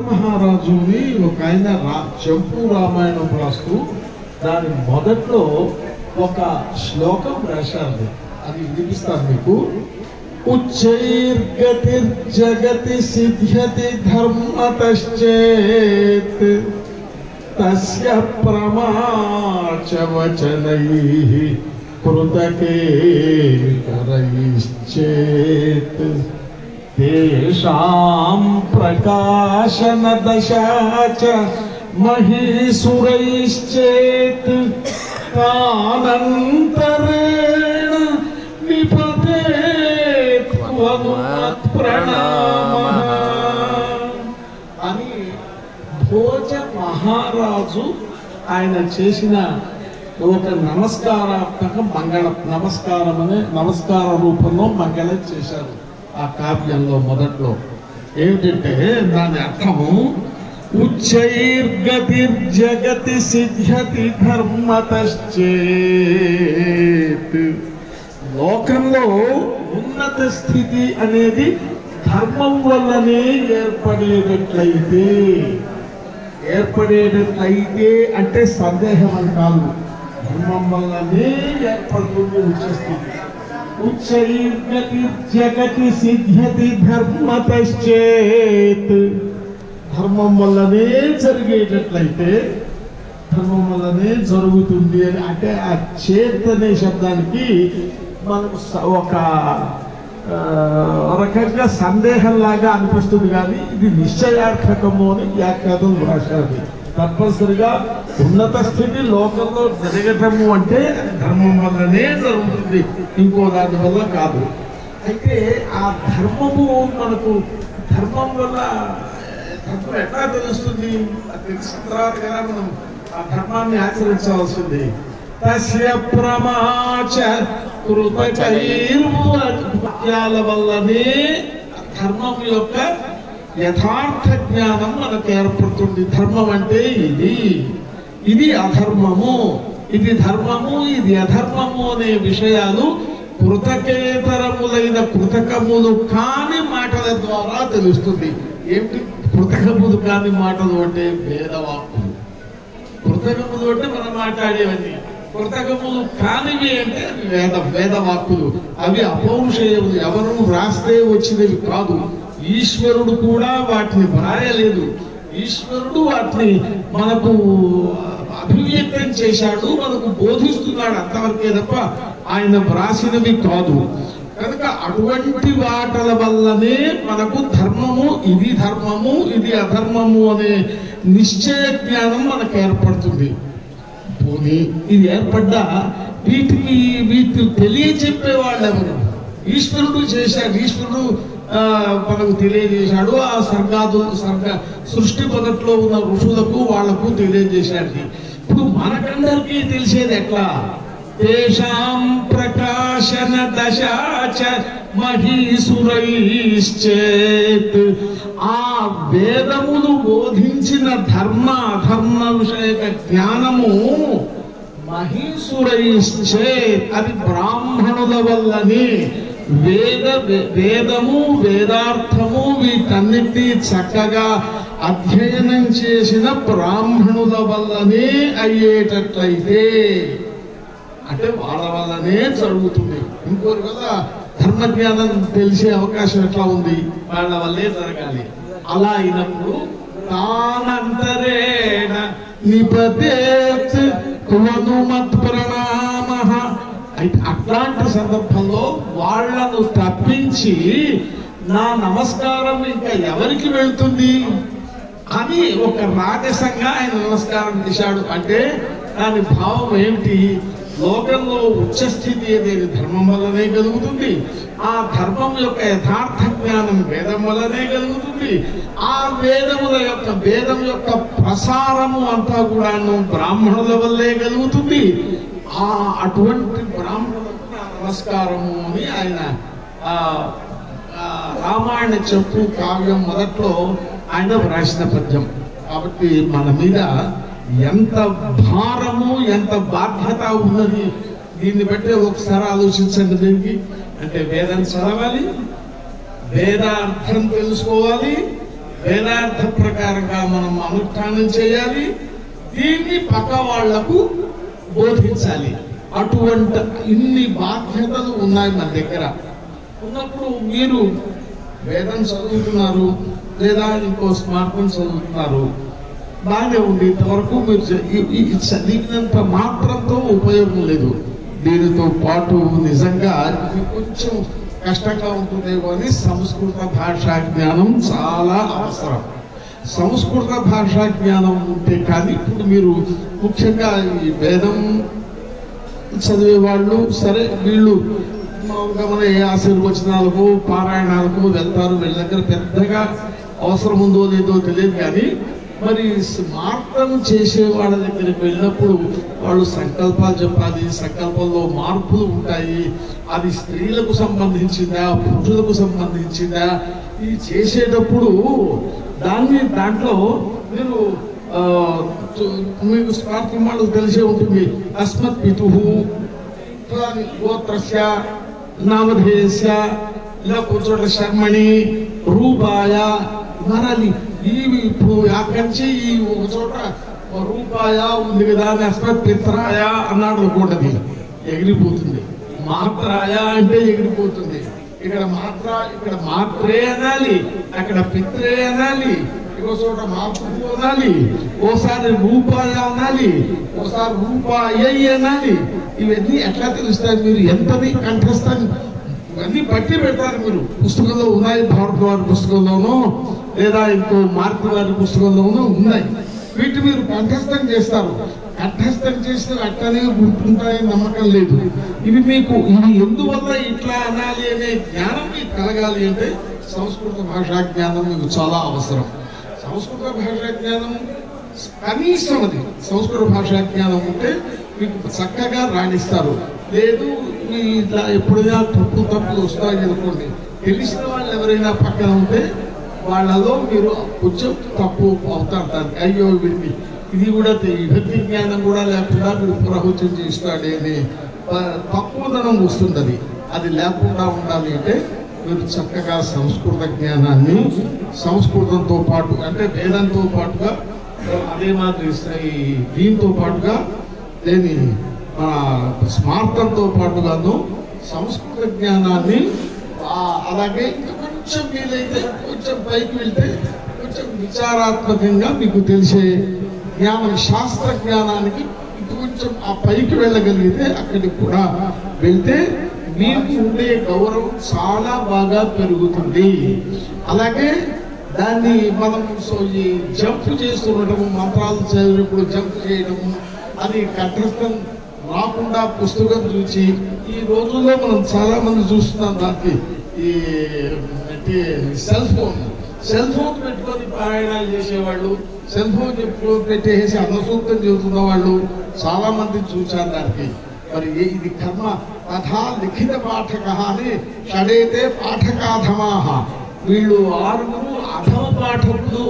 మహారాజుని ఒక ఆయన చెంపు రామాయణం రాస్తూ దాని మొదట్లో ఒక శ్లోకం రాశారు. అది వినిపిస్తాను మీకు. ఉచ్చైర్గతిర్జగతి సిద్ధ్యతి ధర్మతశ్చేత్ తస్య ప్రమాచవచనైః కృతకేతరైశ్చేత్ తేషాం ప్రకాశన దశాచ మహీసురైశ్చేత్ తానంతరేణ నిపతేత్ ప్రణామః అని భోజ మహారాజు ఆయన చేసిన ఒక నమస్కారాత్మక మంగళం, నమస్కార రూపంలో మంగళం చేశారు. ఆ కావ్యంలో మొదట్లో ఏమిటంటే దాని అర్థము ఉచ్చైర్గతిర్జగతి సిద్ధ్యతి ధర్మతశ్చేత్. లోకంలో ఉన్నత స్థితి అనేది ధర్మం వల్లనే ఏర్పడేటట్లయితే అంటే సందేహం అని కాదు, ధర్మం వల్లనే ఏర్పడుతుంది ఉచ్చస్థితి. ఉచ్చైర్గతిర్జగతి సిద్ధ్యతి ధర్మతశ్చేత్. ధర్మం వల్లనే జరిగేటట్లయితే ధర్మం వల్లనే జరుగుతుంది అని అంటే ఆ చేత్ అనే శబ్దానికి మనకు ఒక రకంగా సందేహంలాగా అనిపిస్తుంది, కానీ ఇది నిశ్చయార్థకము అని వ్యాఖ్యాతం రాశారు. తప్పనిసరిగా ఉన్నత స్థితి లోకంలో జరగటము అంటే ధర్మం వల్లనే జరుగుతుంది, ఇంకో దాని వల్ల కాదు. అయితే ఆ ధర్మము మనకు ధర్మం వల్ల ధర్మం ఎట్లా తెలుస్తుంది? తెలిసిన తర్వాత కదా మనం ఆ ధర్మాన్ని ఆచరించవలసింది. తస్య ప్రమాచ కృతకైర్ముఖ్యాల వల్లనే ధర్మం యొక్క యథార్థ జ్ఞానం మనకు ఏర్పడుతుంది. ధర్మం అంటే ఇది అధర్మము, ఇది ధర్మము, ఇది అధర్మము అనే విషయాలు కృతకేతరములైన కృతకములు కాని మాటల ద్వారా తెలుస్తుంది. ఏమిటి కృతకములు కాని మాటలు అంటే? వేదవాక్కులు. కృతకములు అంటే మనం మాట్లాడేవన్నీ, కృతకములు కానివి అంటే వేదవాక్కులు. అవి అపౌరుషేయములు, ఎవరు రాస్తే వచ్చినవి కాదు. ఈశ్వరుడు కూడా వాటిని వ్రాయలేదు, ఈశ్వరుడు వాటిని మనకు అభివ్యక్తం చేశాడు, మనకు బోధిస్తున్నాడు, అంతవరకే తప్ప ఆయన వ్రాసినవి కాదు. కనుక అటువంటి వాటల వల్లనే మనకు ధర్మము, ఇది ధర్మము, ఇది అధర్మము అనే నిశ్చయ జ్ఞానం మనకు ఏర్పడుతుంది. పోనీ ఇది ఏర్పడ్డా వీటిని తెలియచెప్పేవాళ్ళు ఎవరు? ఈశ్వరుడు చేశాడు, ఈశ్వరుడు మనకు తెలియజేశాడు. ఆ సృష్టి మొదట్లో ఉన్న ఋషులకు వాళ్లకు తెలియజేశాడు. ఇప్పుడు మనకందరికీ తెలిసేది ఎట్లా? తేషాం ప్రకాశన దశాచ మహీసురైశ్చేత్. ఆ వేదములు బోధించిన ధర్మ అధర్మ విషయక జ్ఞానము మహీసురైశ్చేత్, అది బ్రాహ్మణుల వల్లనే. వేదము వేదార్థము వీటన్నిటినీ చక్కగా అధ్యయనం చేసిన బ్రాహ్మణుల వల్లనే అయ్యేటట్లయితే అంటే వాళ్ళ వల్లనే జరుగుతుంది. ఇంకోరు కదా ధర్మజ్ఞానం తెలిసే అవకాశం ఎట్లా ఉంది? వాళ్ళ వల్లే జరగాలి. అలా అయినప్పుడు తానంతరేణ నిపతేత్ హనుమత్ ప్రణామః. అయితే అట్లాంటి సందర్భంలో వాళ్లను తప్పించి నా నమస్కారం ఇంకా ఎవరికి వెళ్తుంది అని ఒక రాజసంగా ఆయన నమస్కారం చేశాడు. అంటే దాని భావం ఏమిటి? లోకంలో ఉచ్చస్థితి అనేది ధర్మం వల్లనే కలుగుతుంది, ఆ ధర్మం యొక్క యథార్థ జ్ఞానం వేదం వల్లనే కలుగుతుంది, ఆ వేదం యొక్క ప్రసారము అంతా కూడా బ్రాహ్మణుల వల్లే కలుగుతుంది. ఆ అటువంటి బ్రాహ్మణులకు నా నమస్కారము అని ఆయన రామాయణ చెప్పు కావ్యం మొదట్లో ఆయన వ్రాసిన పద్యం. కాబట్టి మన మీద ఎంత భారము ఎంత బాధ్యత ఉన్నది దీన్ని బట్టి ఒకసారి ఆలోచించండి. దీనికి అంటే వేదం చదవాలి, వేదార్థం తెలుసుకోవాలి, వేదార్థ ప్రకారంగా మనం అనుష్ఠానం చేయాలి. దీన్ని పక్క వాళ్లకు బోధించాలి. అటువంటి ఇన్ని బాధ్యతలు ఉన్నాయి మన దగ్గర. ఉన్నప్పుడు మీరు వేదం చదువుతున్నారు లేదా ఇంకో స్మార్తం చదువుతున్నారు, బాగానే ఉంది. ఇంతవరకు మీరు చదివినంత మాత్రంతో ఉపయోగం లేదు. దీనితో పాటు నిజంగా కొంచెం కష్టంగా ఉంటుందేమో అని సంస్కృత భాషా జ్ఞానం చాలా అవసరం. సంస్కృత భాషా జ్ఞానం ఉంటే కానీ ఇప్పుడు మీరు ముఖ్యంగా ఈ వేదం చదివే వాళ్ళు సరే, వీళ్ళు మన ఏ ఆశీర్వచనాలకు పారాయణాలకు వెళ్తారు. వీళ్ళ దగ్గర పెద్దగా అవసరం ఉందో లేదో తెలియదు. కానీ మరి స్మార్థం చేసే వాళ్ళ దగ్గరికి వెళ్ళినప్పుడు వాళ్ళు సంకల్పాలు చెప్పాలి. సంకల్పంలో మార్పులు ఉంటాయి. అది స్త్రీలకు సంబంధించిందా పురుషులకు సంబంధించిందా ఇది చేసేటప్పుడు దాంట్లో మీరు మీకు స్మార్థం వాళ్ళకు తెలిసే ఉంటుంది. అస్మత్ పితు గోత్రస్య నామధేయస్య ఇలా కూర్చోట శర్మణి రూపాయ మారాలి. ఇవి ఇప్పుడు అక్కడి నుంచి ఈ ఒక చోట రూపాయ ఉంది కదా అని అస్మత్ పిత్రాయ అన్నాడు అనుకోండి, ఎగిరిపోతుంది. మాత్రాయ అంటే ఎగిరిపోతుంది. ఇక్కడ మాత్రే అనాలి, అక్కడ పిత్రే అనాలి, ఇంకో చోట మాతృ అనాలి, ఓసారి రూపాయ అనాలి, ఓసారి రూపాయ అనాలి. ఇవన్నీ ఎట్లా తెలుస్తాయి? మీరు ఎంతని కంఠస్థాన్ని ఇవన్నీ బట్టి పెడతారు. మీరు పుస్తకంలో ఉన్నాయి, భారత వారి పుస్తకంలోనూ లేదా ఇంకో మార్పు వారి పుస్తకంలోనూ ఉన్నాయి. వీటి మీరు కంఠస్థం చేస్తారు. కంఠస్థం చేస్తే అట్టనే గుర్తుంటాయని నమ్మకం లేదు. ఇవి ఎందువల్ల ఇట్లా అనాలి అనే జ్ఞానం మీకు కలగాలి అంటే సంస్కృత భాషా జ్ఞానం మీకు చాలా అవసరం. సంస్కృత భాషా జ్ఞానం కనీసం అది సంస్కృత భాషా జ్ఞానం ఉంటే మీకు చక్కగా రాణిస్తారు. లేదు ఇట్లా ఎప్పుడైనా తప్పులు వస్తాయి అనుకోండి, తెలిసిన వాళ్ళు ఎవరైనా పక్కన ఉంటే వాళ్ళలో మీరు కొంచెం తప్పు అవుతారు. అయ్యో వీడికి ఇది కూడా విభక్తి జ్ఞానం కూడా లేకుండా మీరు ప్రవచనం చేస్తాడే అని తక్కువదనం వస్తుంది. అది లేకుండా ఉండాలి అంటే మీరు చక్కగా సంస్కృత జ్ఞానాన్ని సంస్కృతంతో పాటు అంటే వేదంతో పాటుగా అదే మాదిరి దీంతో పాటుగా దేని స్మార్థంతో పాటుగాను సంస్కృత జ్ఞానాన్ని అలాగే కొంచెం వీలైతే కొంచెం పైకి వెళ్తే కొంచెం విచారాత్మకంగా మీకు తెలిసే జ్ఞానం శాస్త్ర జ్ఞానానికి కొంచెం ఆ పైకి వెళ్ళగలిగితే అక్కడికి కూడా వెళ్తే మీకు ఉండే గౌరవం చాలా బాగా పెరుగుతుంది. అలాగే దాన్ని మనం ఈ జంప్ చేస్తుండటము, మంత్రాలు చదివినప్పుడు జంప్ చేయడము, అది కంఠస్థం రాకుండా పుస్తకం చూసి ఈ రోజుల్లో మనం చాలా మంది చూస్తున్నాం. దానికి ఈ సెల్ ఫోన్ పెట్టుకొని పారాయణాలు చేసేవాళ్ళు, సెల్ ఫోన్ పెట్టేసి అన్నసూక్తం చెబుతున్న వాళ్ళు చాలా మంది చూశారు. దానికి మరి ఇది కర్మ కథా లిఖిత పాఠక అని షడైతే పాఠకాధమాహ. వీళ్ళు 6 అధమ పాఠకులు.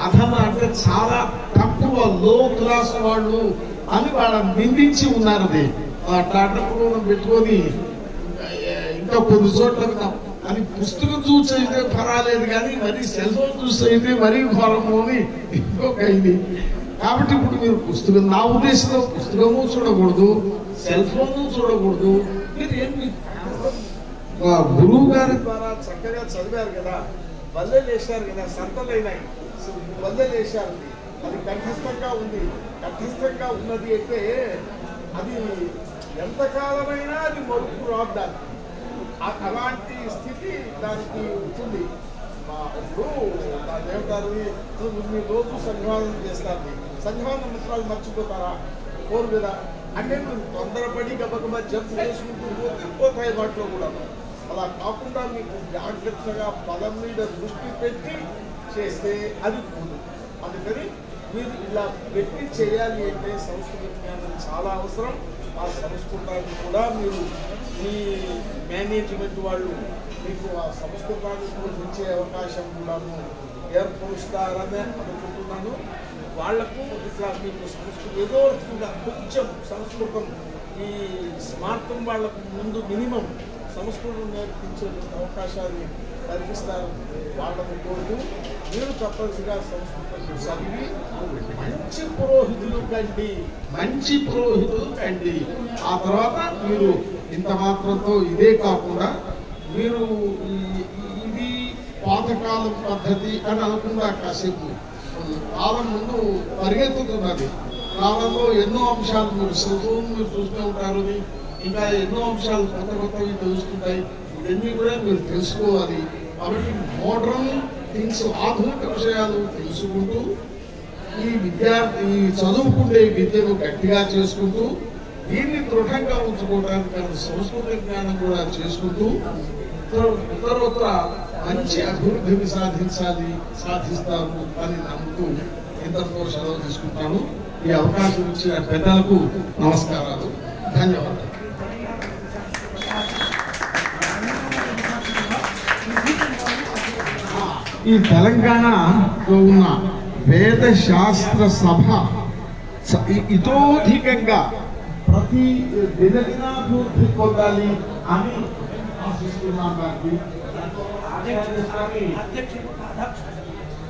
అధమ అంటే చాలా తక్కువ లో క్లాస్ వాళ్ళు అని వాళ్ళని నిందించి ఉన్నారు. అది అట్లాంటప్పుడు మనం పెట్టుకొని ఇంకా కొన్ని చోట్ల అది పుస్తకం చూసి అయితే పర్వాలేదు, కానీ మరి సెల్ ఫోన్ చూసి అయితే మరీ ఘోరము అని ఇంకొక ఇది. కాబట్టి ఇప్పుడు మీరు పుస్తకం, నా ఉద్దేశంలో పుస్తకము చూడకూడదు, సెల్ ఫోన్ చూడకూడదు. మీరు ఏంటి గురువు గారి ద్వారా చక్కగా చదివారు కదా, బల్లెలు వేశారు కదా, సంతలైనాయి, బల్లెలు వేశారు, అది కంఠస్థంగా ఉంది. కంఠస్థంగా ఉన్నది అంటే అది ఎంతకాలమైనా అది మరుపు రాదు. అలాంటి స్థితి దానికి ఉంటుంది. ఇప్పుడు ఏమంటారు, మీరు రోజు సంధ్యావనం చేస్తారు, సంధ్యావనం మంత్రాలు మర్చిపోతారా? కోరు కదా. అంటే మీరు తొందరపడి గబగబా జంప్ చేసుకుంటూ పోతాయి వాటిలో కూడా. అలా కాకుండా మీకు జాగ్రత్తగా పదం మీద దృష్టి పెట్టి చేస్తే అది పోదు. అందుకని మీరు ఇలా పెట్టి చేయాలి అంటే సంస్కృత జ్ఞానం చాలా అవసరం. ఆ సంస్కృతాన్ని కూడా మీరు మీ మేనేజ్మెంట్ వాళ్ళు మీకు ఆ సంస్కృతాన్ని బోధించే అవకాశం కూడాను ఏర్పరుస్తారని అనుకుంటున్నాను. వాళ్లకు ఇట్లా మీకు సంస్కృతం ఏదో కొంచెం సంస్కృతం ఈ స్మార్తం వాళ్లకు ముందు మినిమం సంస్కృతం నేర్పించే అవకాశాన్ని కల్పిస్తారు. వాళ్ళని కోరుతూ మీరు తప్పనిసరిగా సంస్కృతం చదివి మంచి పురోహితులు కండి. ఆ తర్వాత మీరు ఇంత మాత్రంతో ఇదే కాకుండా మీరు ఇది పాతకాలం పద్ధతి అని అనుకుందా కాసేపు. కాలం ముందు పరిగెత్తుతున్నది. కాలంలో ఎన్నో అంశాలు మీరు చూస్తూ ఉంటారు. ఇంకా ఎన్నో అంశాలు కొత్తవి తెలుస్తుంటాయి. ఇవన్నీ కూడా మీరు తెలుసుకోవాలి. కాబట్టి మోడర్న్ థింగ్స్, ఆధునిక విషయాలు తెలుసుకుంటూ ఈ చదువుకుండే విద్యను గట్టిగా చేసుకుంటూ దీన్ని దృఢంగా ఉంచుకోవడానికి సంస్కృత జ్ఞానం కూడా చేసుకుంటూ ఉత్తరోత్తర మంచి అభివృద్ధిని సాధిస్తారు అని నమ్ముతూ ఇంతతో సెలవు తీసుకుంటాను. ఈ అవకాశం ఇచ్చిన పెద్దలకు నమస్కారాలు, ధన్యవాదాలు. ఈ తెలంగాణలో ఉన్న వేద శాస్త్ర సభ ఇతోధికంగా ప్రతి దినదినాభివృద్ధి పొందాలి అని ఆశిస్తున్నాం.